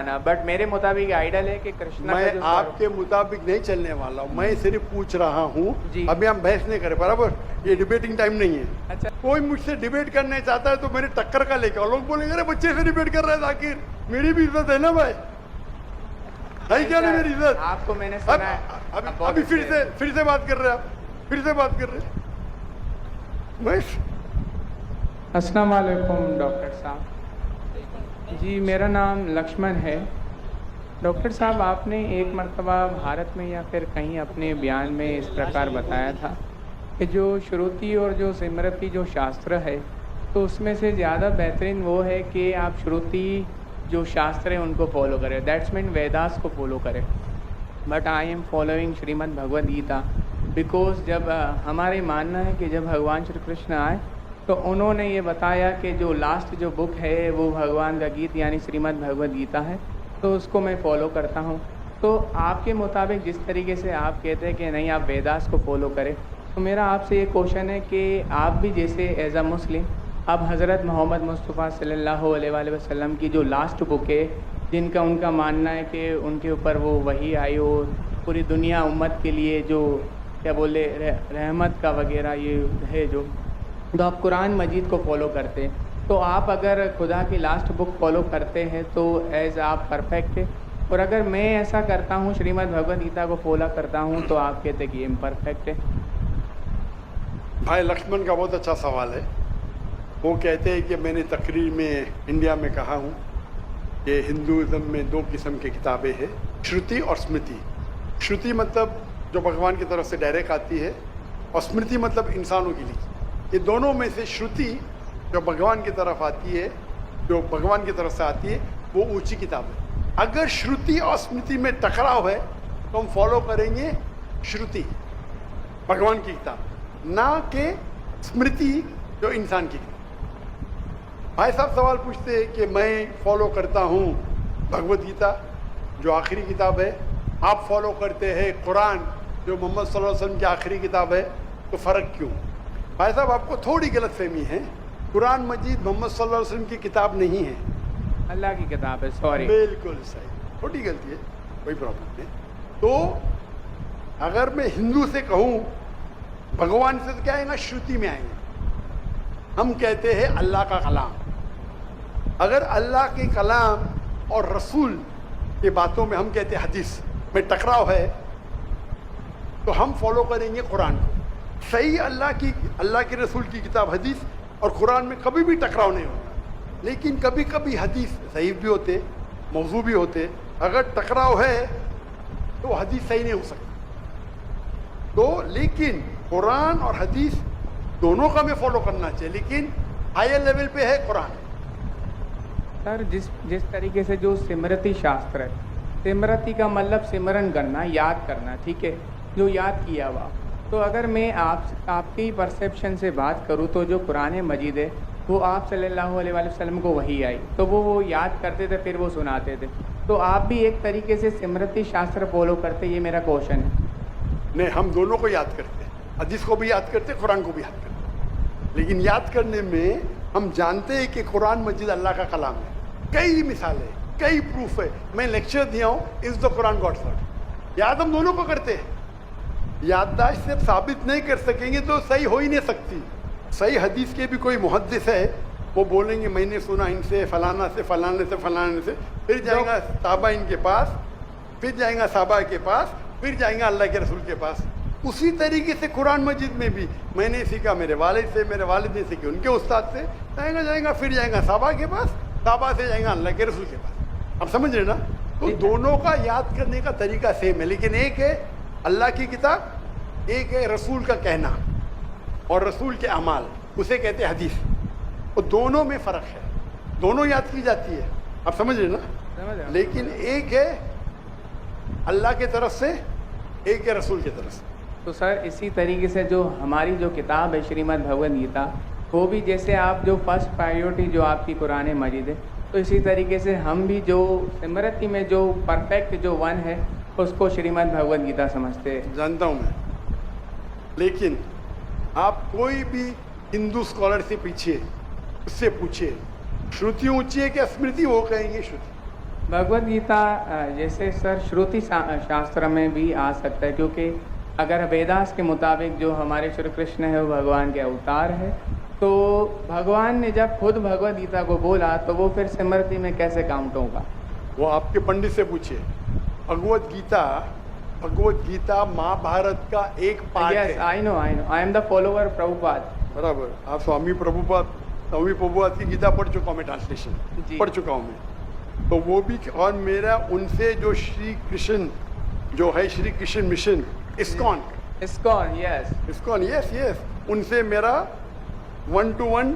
ना, बट मेरे मुताबिक आइडल है कि कृष्णा का मैं जो आपके मुताबिक नहीं चलने वाला हूँ, मैं सिर्फ पूछ रहा हूँ। जी। अभी हम बहस नहीं करें, बराबर? ये डिबेटिंग टाइम नहीं है। अच्छा, कोई मुझसे डिबेट करना चाहता है तो मेरे टक्कर का लेके आओ। लोग बोलेंगे अरे बच्चे से डिबेट कर रहा है जाकिर, मेरी भी इज्जत है ना भाई, है क्या नहीं मेरी इज्जत? आपको मैंने सुना है। अभी फिर से बात कर रहे हैं आप, फिर से बात कर रहे हैं। बस अस्सलाम वालेकुम डॉक्टर साहब। जी, मेरा नाम लक्ष्मण है। डॉक्टर साहब, आपने एक मर्तबा भारत में या फिर कहीं अपने बयान में इस प्रकार बताया था कि जो श्रुति और जो स्मृति जो शास्त्र है, तो उसमें से ज़्यादा बेहतरीन वो है कि आप श्रुति जो शास्त्र है उनको फॉलो करें, दैट्स मीन वेदास को फॉलो करें। But I am following Shrimad Bhagavad Gita because जब हमारे मानना है कि जब भगवान श्री कृष्ण आए तो उन्होंने ये बताया कि जो लास्ट जो बुक है वो भगवान का गीत यानी श्रीमद् भगवद गीता है, तो उसको मैं फॉलो करता हूँ। तो आपके मुताबिक जिस तरीके से आप कहते हैं कि नहीं आप वेदास को फॉलो करें, तो मेरा आपसे ये क्वेश्चन है कि आप भी जैसे एज अ मुस्लिम अब हज़रत मोहम्मद मुस्तफ़ा सल्लल्लाहु अलैहि वसल्लम की जो लास्ट बुक है, जिनका उनका मानना है कि उनके ऊपर वो वही आई और पूरी दुनिया उम्मत के लिए जो क्या बोले रहमत का वगैरह ये है जो, तो आप कुरान मजीद को फॉलो करते हैं। तो आप अगर खुदा की लास्ट बुक फॉलो करते हैं तो एज आप परफेक्ट है, और अगर मैं ऐसा करता हूँ श्रीमद् भगवद गीता को फॉलो करता हूँ तो आप कहते हैं कि इम्परफेक्ट है। भाई लक्ष्मण का बहुत अच्छा सवाल है। वो कहते हैं कि मैंने तकरीर में इंडिया में कहा हूँ कि हिंदुज़म में दो किस्म की किताबें हैं, श्रुति और स्मृति। श्रुति मतलब जो भगवान की तरफ से डायरेक्ट आती है, और स्मृति मतलब इंसानों की लिखी। ये दोनों में से श्रुति जो भगवान की तरफ आती है, जो भगवान की तरफ से आती है, वो ऊंची किताब है। अगर श्रुति और स्मृति में टकराव है तो हम फॉलो करेंगे श्रुति, भगवान की किताब, ना कि स्मृति जो इंसान की किताब। भाई साहब सवाल पूछते हैं कि मैं फॉलो करता हूँ भगवद गीता जो आखिरी किताब है, आप फॉलो करते हैं कुरान जो मोहम्मद सल्लल्लाहु अलैहि वसल्लम की आखिरी किताब है, तो फ़र्क क्यों? भाई साहब आपको थोड़ी गलत फहमी है। कुरान मजीद मोहम्मद सल्लल्लाहु अलैहि वसल्लम की किताब नहीं है, अल्लाह की किताब है। सॉरी, बिल्कुल सही, छोटी गलती है, कोई प्रॉब्लम नहीं। तो अगर मैं हिंदू से कहूँ भगवान से, तो क्या आएगा? श्रुति में आएंगे। हम कहते हैं अल्लाह का कलाम। अगर अल्लाह के कलाम और रसूल की बातों में हम कहते हैं हदीस में टकराव है, तो हम फॉलो करेंगे कुरान को। सही अल्लाह के रसूल की किताब हदीस और कुरान में कभी भी टकराव नहीं होगा। लेकिन कभी कभी हदीस सही भी होते, मौजू भी होते। अगर टकराव है तो हदीस सही नहीं हो सकती। तो लेकिन कुरान और हदीस दोनों का हमें फॉलो करना चाहिए, लेकिन हायर लेवल पे है कुरान। सर, जिस तरीके से जो स्मृति शास्त्र है, स्मृति का मतलब सिमरन करना, याद करना, ठीक है, जो याद किया हुआ। तो अगर मैं आपकी परसेप्शन से बात करूँ तो जो कुरान मजीद है वो आप सल्लल्लाहु अलैहि वसल्लम को वही आई तो वो याद करते थे, फिर वो सुनाते थे। तो आप भी एक तरीके से स्मृति शास्त्र फॉलो करते, ये मेरा क्वेश्चन है। नहीं, हम दोनों को याद करते हैं, हदीस को भी याद करते हैं, कुरान को भी याद करते हैं। लेकिन याद करने में हम जानते हैं कि कुरान मजीद अल्लाह का कलाम है। कई मिसालें, कई प्रूफ है। मैं लेक्चर दिया हूँ, is the Quran God's word. याद हम दोनों को करते हैं। याददाश्त से साबित नहीं कर सकेंगे तो सही हो ही नहीं सकती। सही हदीस के भी कोई मुहद्दिस है, वो बोलेंगे मैंने सुना इनसे फलाना से फलाने से फलाने से, फिर जाएगा साहबा इनके पास, फिर जाएगा साहबा के पास, फिर जाएगा अल्लाह के रसूल के पास। उसी तरीके से कुरान मजीद में भी मैंने सीखा मेरे वालिद से, मेरे वालिद ने सीखी उनके उस्ताद से, जाएगा फिर जाएगा साहबा के पास, साहबा से जाएगा अल्लाह के रसूल के पास। आप समझ रहे ना? तो दोनों का याद करने का तरीका सेम है, लेकिन एक है अल्लाह की किताब, एक है रसूल का कहना और रसूल के अमाल, उसे कहते हैं हदीस। और दोनों में फ़र्क है, दोनों याद की जाती है। आप समझ रहे ना? समझ। लेकिन एक है अल्लाह की तरफ से, एक है रसूल की तरफ से। तो सर, इसी तरीके से जो हमारी जो किताब है श्रीमद् भगवद गीता, वो भी जैसे आप जो फर्स्ट प्रायोरिटी जो आपकी कुरान मजीद है, तो इसी तरीके से हम भी जो स्मृति में जो परफेक्ट जो वन है उसको श्रीमद् भगवद गीता समझते हैं। जानता हूँ मैं, लेकिन आप कोई भी हिंदू स्कॉलर से पीछे उससे पूछिए श्रुति ऊंची है क्या स्मृति, वो कहेंगे श्रुति। भगवद गीता जैसे सर श्रुति शास्त्र में भी आ सकता है, क्योंकि अगर वेदास के मुताबिक जो हमारे श्री कृष्ण है वो भगवान के अवतार है, तो भगवान ने जब खुद भगवद गीता को बोला तो वो फिर स्मृति में कैसे काउंट होगा? वो आपके पंडित से पूछिए। भगवत गीता महाभारत का एक पार्ट यस, है। I know, I am the follower Prabhupada. बराबर। आप स्वामी प्रभुपाद की गीता पढ़ चुका हूँ मैं, ट्रांसलेशन जी। पढ़ चुका हूँ मैं। तो वो भी, और मेरा उनसे जो श्री कृष्ण जो है, Shri Krishna mission ISKCON, yes, yes, उनसे मेरा 1-to-1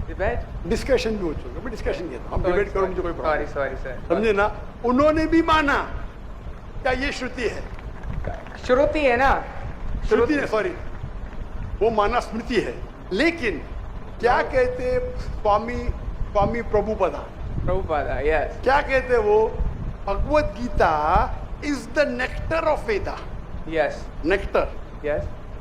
डिबेट, डिस्कशन भी हो चुका। मैं डिस्कशन किया था, हम डिबेट करो, मुझे कोई प्रॉब्लम सॉरी सर, समझे ना। उन्होंने भी माना क्या ये श्रुति है, श्रुति है ना, श्रुति है, सॉरी, वो माना स्मृति है। लेकिन क्या कहते स्वामी प्रभुपदा, यस, क्या कहते वो, Bhagavad Gita is the nectar of Veda. Yes,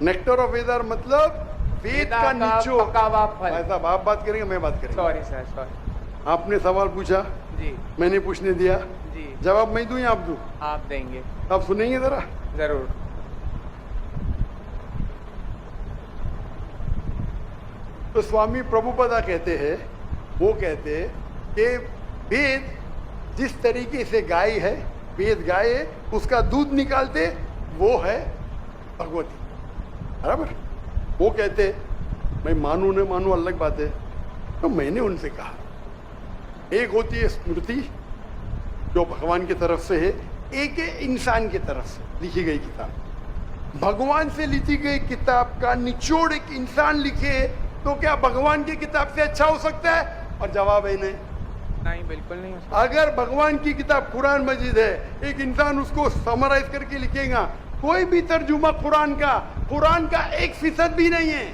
nectar of Veda मतलब वेद का निचोड़। पका हुआ फल। भाई साहब, आप बात करेंगे, मैं बात करेंगे। Sorry sir, sorry. आपने सवाल पूछा, जी मैंने पूछने दिया, जी, जवाब मैं दूं या आप दूं? आप देंगे, आप सुनेंगे जरा। जरूर। तो स्वामी प्रभुपदा कहते हैं, वो कहते कि वेद जिस तरीके से गाय है, वेद गाय है, उसका दूध निकालते वो है भगवती, बराबर। वो कहते, मैं मानू न मानू अलग बात है। तो मैंने उनसे कहा, एक होती है स्मृति जो भगवान की तरफ से है, एक है इंसान की तरफ से लिखी गई किताब। भगवान से लिखी गई किताब का निचोड़ एक इंसान लिखे तो क्या भगवान की किताब से अच्छा हो सकता है? और जवाब है नहीं, बिल्कुल नहीं हो सकता। अगर भगवान की किताब कुरान मजीद है, एक इंसान उसको समराइज करके लिखेगा, कोई भी तर्जुमा कुरान का 1% भी नहीं है,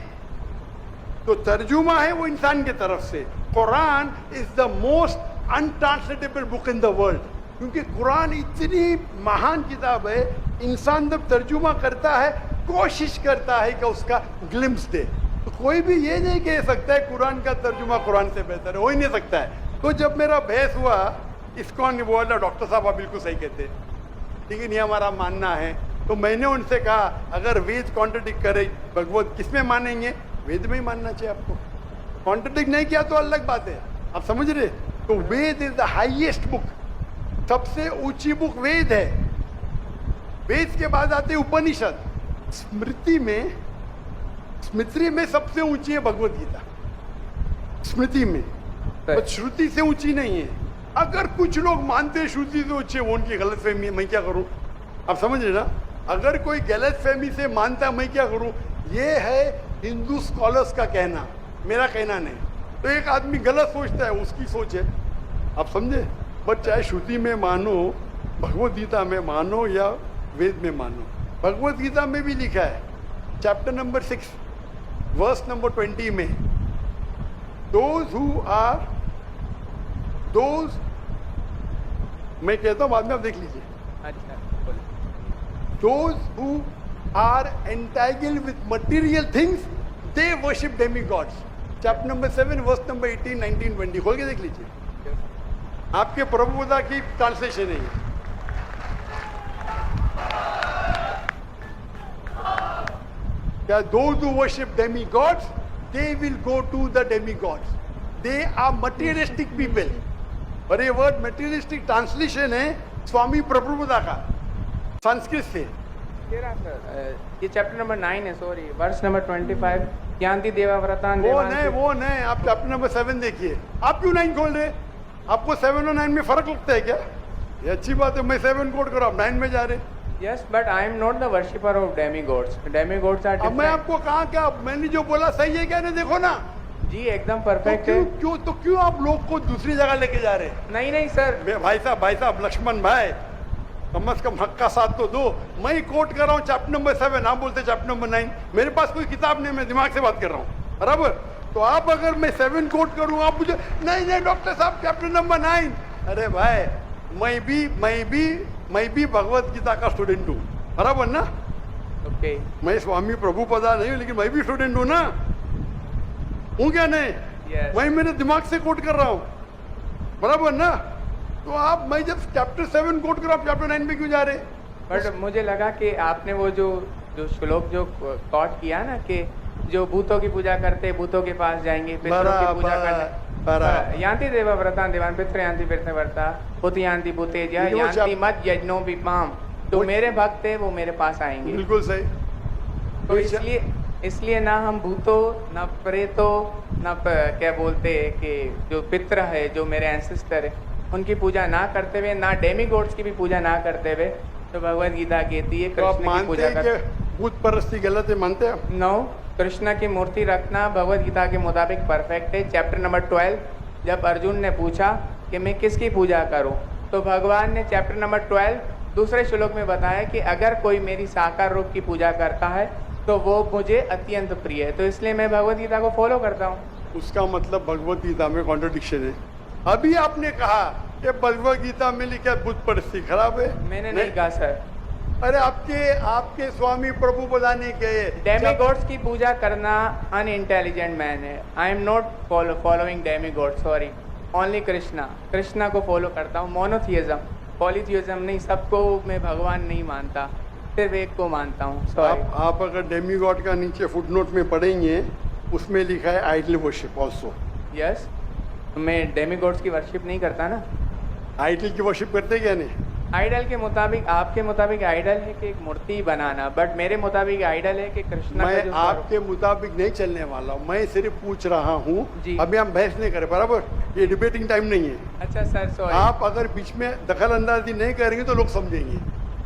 तो तर्जुमा है वो इंसान की तरफ से। Quran is the most untranslatable book in the world, क्योंकि कुरान इतनी महान किताब है, इंसान जब तर्जुमा करता है, कोशिश करता है कि उसका ग्लिम्स दे, तो कोई भी ये नहीं कह सकता है कुरान का तर्जुमा कुरान से बेहतर है, हो ही नहीं सकता है। तो जब मेरा बहस हुआ, इस्कॉन ने बोला, डॉक्टर साहब आप बिल्कुल सही कहते, लेकिन ये हमारा मानना है। तो मैंने उनसे कहा, अगर वेद कॉन्ट्रडिक्ट करे, भगवत किसमें मानेंगे? वेद में ही मानना चाहिए आपको। कॉन्ट्रडिक्ट नहीं किया तो अलग बात है, आप समझ रहे। तो वेद इज द हाईएस्ट बुक, सबसे ऊंची बुक वेद है। वेद के बाद आते उपनिषद। स्मृति में सबसे ऊंची है भगवत गीता, स्मृति में, पर श्रुति से ऊंची नहीं है। अगर कुछ लोग मानते हैं श्रुति से ऊंची है, वो उनकी गलतफहमी है, मैं क्या करूं? आप समझ रहे ना। अगर कोई गलतफहमी से मानता, मैं क्या करूं? ये है हिंदू स्कॉलर्स का कहना, मेरा कहना नहीं। तो एक आदमी गलत सोचता है, उसकी सोच है, आप समझे। बट चाहे श्रुति में मानो, भगवत गीता में मानो या वेद में मानो, भगवत गीता में भी लिखा है, चैप्टर नंबर 6 वर्स नंबर 20 में, मैं कहता हूं, बाद में आप देख लीजिए। अच्छा, Those who are entangled with material things, they worship demigods. Chapter number 7, verse number 18, 19, 20. खोल के देख लीजिए, आपके प्रभुपदा की ट्रांसलेशन है ये। क्या those who worship demigods, they will go to the demigods. They are materialistic people. और ये वर्ड materialistic ट्रांसलेशन है स्वामी प्रभुपदा का, संस्कृत से। ये चैप्टर नंबर 9 है, सॉरी, वर्स नंबर 25, ज्ञानती देवाव्रतान। वो नहीं, आप चैप्टर नंबर 7 देखिए। आप क्यों 9 खोल रहे? आपको 7 और 9 में फर्क लगता है क्या? ये अच्छी बात है, मैं 7 कोट करो, आप 9 में जा रहे। Yes, but I am not the worshipper of demigods. Demigods are अब मैं आपको कहा क्या, मैंने जो बोला सही है क्या? नहीं, देखो ना जी, एकदम परफेक्ट है। क्यों आप लोग को दूसरी जगह लेके जा रहे? नहीं सर, भाई साहब, लक्ष्मण भाई, कम से कम हक का साथ तो दो। मैं कोट कर रहा हूँ चैप्टर नंबर 7, आप बोलते चैप्टर नंबर 9। मेरे पास कोई किताब नहीं, मैं दिमाग से बात कर रहा हूँ, बराबर। तो आप अगर मैं 7 कोट करूँ, आप मुझे नहीं डॉक्टर साहब चैप्टर नंबर 9। अरे भाई, मैं भी भगवत गीता का स्टूडेंट हूँ, बराबर ना। ओके, मैं स्वामी प्रभुपदा नहीं हूँ, लेकिन मैं भी स्टूडेंट हूँ ना, हूँ क्या नहीं? Yes. मैं मेरे दिमाग से कोट कर रहा हूँ, बराबर ना। तो आप, मैं जब चैप्टर 7 कोट करूँ, आप चैप्टर 9 पे क्यों जा रहे हैं? बट मुझे लगा कि आपने वो जो जो श्लोक जो कॉट किया ना कि जो भूतों की पूजा करते भूतों के पास जाएंगे, पितरों की पूजा करते यान्ति देवा व्रतान देवान पितृ यान्ति पितृ व्रता पुत यान्ति भूतेज्या लेकिन वो यान्ति मत यज्ञों विपाम। तो वो- मेरे भक्त है वो मेरे पास आएंगे। बिल्कुल सही। तो इसलिए ना हम भूतों ना प्रेतों ना क्या बोलते हैं कि जो पितृ है जो मेरे एंसेस्टर है उनकी पूजा ना करते हुए, ना डेमीगॉड्स की भी पूजा ना करते हुए, तो भगवत गीता कहती है तो आप कृष्ण की मानते पूजा हैं कर। कि भूत परस्ती गलत है, मानते हैं? नो, कृष्ण की मूर्ति रखना भगवत गीता के मुताबिक परफेक्ट है। चैप्टर नंबर 12 जब अर्जुन ने पूछा कि मैं किसकी पूजा करूं, तो भगवान ने चैप्टर नंबर 12 दूसरे श्लोक में बताया कि अगर कोई मेरी साकार रूप की पूजा करता है तो वो मुझे अत्यंत प्रिय है। तो इसलिए मैं भगवत गीता को फॉलो करता हूँ। उसका मतलब भगवत गीता में कॉन्ट्रडिक्शन है। अभी आपने कहा कि भगवत गीता में लिखा है भूत परस्ती खराब है। मैंने नहीं कहा सर। अरे आपके स्वामी प्रभु बताने के डेमीगॉड्स की पूजा करना अनइंटेलिजेंट मैन है। आई am not following demigod, sorry, only Krishna को फॉलो करता हूँ। मोनोथियज्म, पॉलीथियज्म नहीं, सबको मैं भगवान नहीं मानता, सिर्फ एक को मानता हूँ। सॉरी। आप अगर डेमीगॉड का नीचे फुटनोट में पढ़ेंगे, उसमें लिखा है आइडल वर्शिप ऑल्सो। यस, मैं डेमीगॉड्स की वर्शिप नहीं करता ना। आइडल की वर्शिप करते क्या नहीं? आइडल के मुताबिक, आपके मुताबिक आइडल है कि एक मूर्ति बनाना, बट मेरे मुताबिक आइडल है कि कृष्णा का मैं जो आपके मुताबिक नहीं चलने वाला हूँ, मैं सिर्फ पूछ रहा हूँ। जी। अभी हम बहस नहीं करें, बराबर? ये डिबेटिंग टाइम नहीं है। अच्छा सर, सॉरी। आप अगर बीच में दखल अंदाजी नहीं करेंगे तो लोग समझेंगे।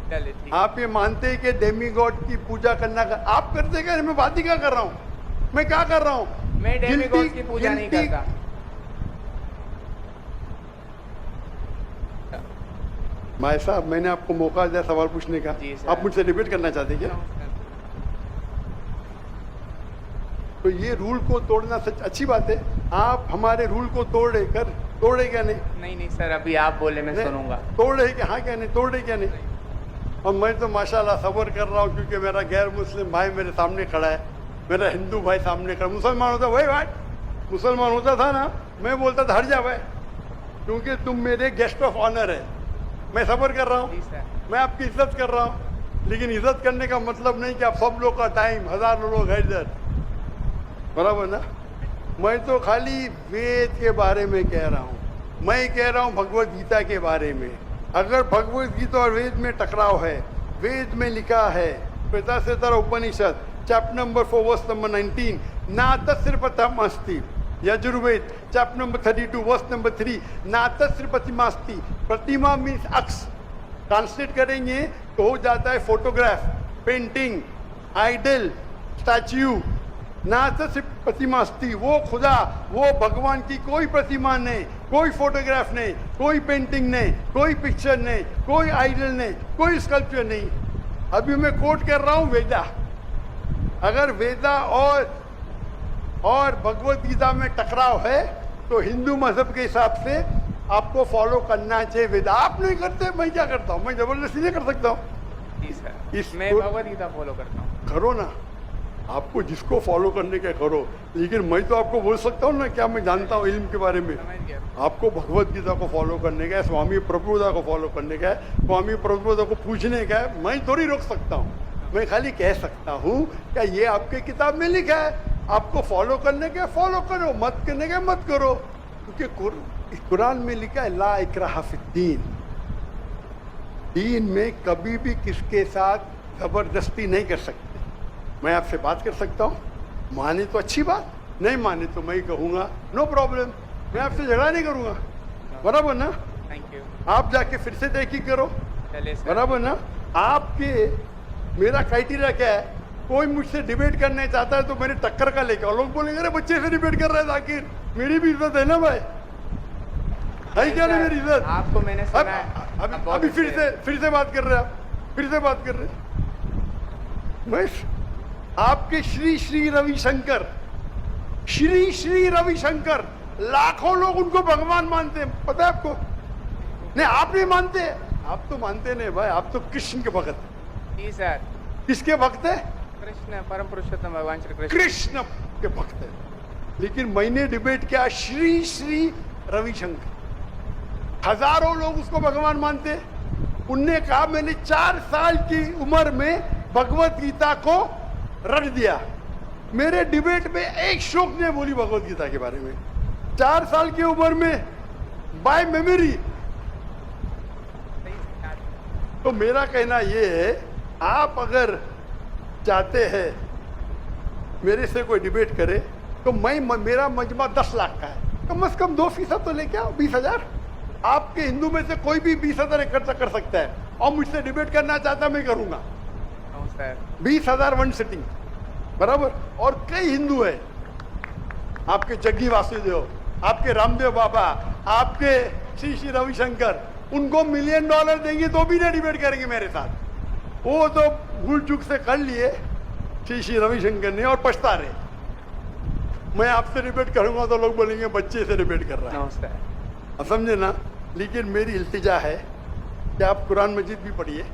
चलिए ठीक। आप ये मानते हैं कि डेमीगॉड की पूजा करना आप करते क्या? मैं बात ही क्या कर रहा हूँ? मैं क्या कर रहा हूँ? मैं डेमीगॉड्स की पूजा नहीं करता। भाई साहब, मैंने आपको मौका दिया सवाल पूछने का, जी सर। आप मुझसे डिबेट करना चाहते हैं क्या? तो ये रूल को तोड़ना सच अच्छी बात है। आप हमारे रूल को तोड़े क्या नहीं? नहीं सर, अभी आप बोले मैं नहीं, सुनूंगा। तोड़े क्या? हाँ क्या नहीं? तोड़े क्या नहीं? और मैं तो माशाल्लाह सब्र कर रहा हूँ, क्योंकि मेरा गैर मुस्लिम भाई मेरे सामने खड़ा है, मेरा हिंदू भाई सामने खड़ा। मुसलमान होता वही भाई, मुसलमान होता था ना, मैं बोलता था हट जा भाई, क्योंकि तुम मेरे गेस्ट ऑफ ऑनर है। मैं सब्र कर रहा जी हूँ, सर। मैं आपकी इज्जत कर रहा हूँ, लेकिन इज्जत करने का मतलब नहीं कि आप सब लोग का टाइम, हजारों लोग है इधर, बराबर ना? मैं तो खाली वेद के बारे में कह रहा हूँ, मैं कह रहा हूँ भगवत गीता के बारे में। अगर भगवत गीता और वेद में टकराव है, वेद में लिखा है प्रतासेतर Upanishad chapter number 4 verse number 19, ना तस्र प्रतिमा अस्ति। Yajurveda chapter number 32 verse number 3, ना तस्र प्रतिमा अस्ति। प्रतिमा मीन्स अक्स, ट्रांसलेट करेंगे तो हो जाता है फोटोग्राफ, पेंटिंग, आइडल, स्टैच्यू। ना तस्र प्रतिमा अस्ति, वो खुदा, वो भगवान की कोई प्रतिमा नहीं, कोई फोटोग्राफ नहीं, कोई पेंटिंग नहीं, कोई पिक्चर नहीं, कोई आइडल नहीं, कोई स्कल्पचर नहीं। अभी मैं कोट कर रहा हूँ वेदा। अगर वेदा और भगवत गीता में टकराव है तो हिंदू मजहब के हिसाब से आपको फॉलो करना चाहिए वेदा। आप नहीं करते, मैं क्या करता हूँ? मैं जबरदस्ती नहीं कर सकता हूँ। जी सर, मैं भगवत गीता फॉलो करता हूँ। करो ना, आपको जिसको फॉलो करने का करो, लेकिन मैं तो आपको बोल सकता हूँ ना क्या मैं जानता हूँ इल्म के बारे में। समझ गया। आपको भगवत गीता को फॉलो करने का है, स्वामी प्रभुदा को फॉलो करने का है, स्वामी प्रभुदा को पूछने का है। मैं थोड़ी रोक सकता हूँ, मैं खाली कह सकता हूँ क्या ये आपके किताब में लिखा है, आपको फॉलो करने का फॉलो करो, मत करने का मत करो, क्योंकि कुरान में लिखा है ला इकराहा फिद्दीन। दीन में कभी भी किसके साथ जबरदस्ती नहीं कर सकते। मैं आपसे बात कर सकता हूँ, माने तो अच्छी बात, नहीं माने तो मैं ही कहूँगा नो प्रॉब्लम, मैं आपसे झगड़ा नहीं करूँगा, बराबर ना? Thank you. आप जाके फिर से तहकीक करो, चलिए सर। बराबर ना? आपके मेरा क्राइटेरिया क्या है? कोई मुझसे डिबेट करने चाहता है तो मेरे टक्कर का लेकर, लोग बोलेंगे अरे बच्चे से डिबेट कर रहा है जाकिर, मेरी भी इज्जत है ना भाई, है क्या नहीं मेरी इज्जत? आपको मैंने सुना है। अभी फिर से बात कर रहे हैं आप, फिर से बात कर रहे हैं। मैं आपके श्री श्री रविशंकर, श्री श्री रविशंकर, लाखों लोग उनको भगवान मानते हैं, पता है आपको? नहीं, आप नहीं मानते, आप तो मानते नहीं भाई, आप तो कृष्ण के भक्त। जी सर। किसके भक्त है? कृष्ण, परम पुरुषोत्तम भगवान श्री कृष्ण। कृष्ण के भक्त है। लेकिन मैंने डिबेट किया श्री श्री रविशंकर, हजारों लोग उसको भगवान मानते। उनने कहा मैंने 4 साल की उम्र में भगवत गीता को रट दिया। मेरे डिबेट में एक शोक ने बोली भगवत गीता के बारे में। 4 साल की उम्र में बाय मेमोरी। तो मेरा कहना ये है, आप अगर चाहते हैं मेरे से कोई डिबेट करे तो मेरा मजमा 10 लाख का है, कम से कम 2% तो लेके आओ, 20,000। आपके हिंदू में से कोई भी 20,000 इकट्ठा कर सकता है और मुझसे डिबेट करना चाहता मैं करूंगा। 20,000 वन सिटिंग बराबर। और कई हिंदू है, आपके जग्गी वासुदेव, आपके रामदेव बाबा, आपके श्री रविशंकर, उनको $1 मिलियन देंगे तो भी नहीं डिबेट करेंगे मेरे साथ। वो तो भूल चूक से कर लिए श्री रविशंकर ने और पछता रहे। मैं आपसे डिबेट करूंगा तो लोग बोलेंगे बच्चे से डिबेट कर रहा है। अब समझे ना। लेकिन मेरी इल्तिजा है कि आप कुरान मजीद भी पढ़िए।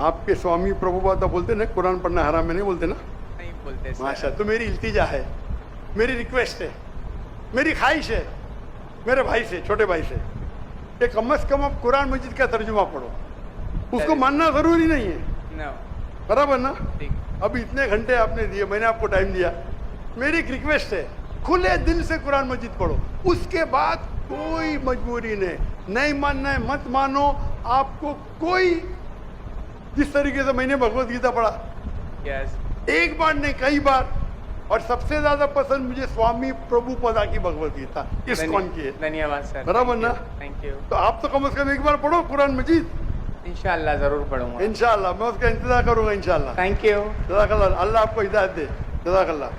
आपके स्वामी प्रभुपाद बोलते ना कुरान पढ़ना हराम है, नहीं बोलते ना? नहीं बोलते सर। माशा। तो मेरी इल्तिजा है, मेरी रिक्वेस्ट है, मेरी ख्वाहिश है मेरे भाई से, छोटे भाई से, कि कम से कम आप कुरान मजीद का तर्जुमा पढ़ो। उसको मानना जरूरी नहीं है, बराबर ना? अभी इतने घंटे आपने दिए, मैंने आपको टाइम दिया। मेरी एक रिक्वेस्ट है, खुले दिल से कुरान मजीद पढ़ो। उसके बाद कोई मजबूरी नहीं मानना है मत मानो। आपको कोई, जिस तरीके से मैंने भगवत गीता पढ़ा, एक बार नहीं कई बार, और सबसे ज्यादा पसंद मुझे स्वामी प्रभुपादा की भगवत गीता, इस्कॉन की है। धन्यवाद सर। बराबर ना? Thank you. तो आप तो कम से कम एक बार पढ़ो कुरान मजीद। इंशाल्लाह जरूर पढ़ूंगा। इंशाल्लाह मैं उसका इंतजार करूंगा इंशाल्लाह। Thank you. जज़ाकल्लाह। अल्लाह आपको हिदायत दे। जज़ाकल्लाह।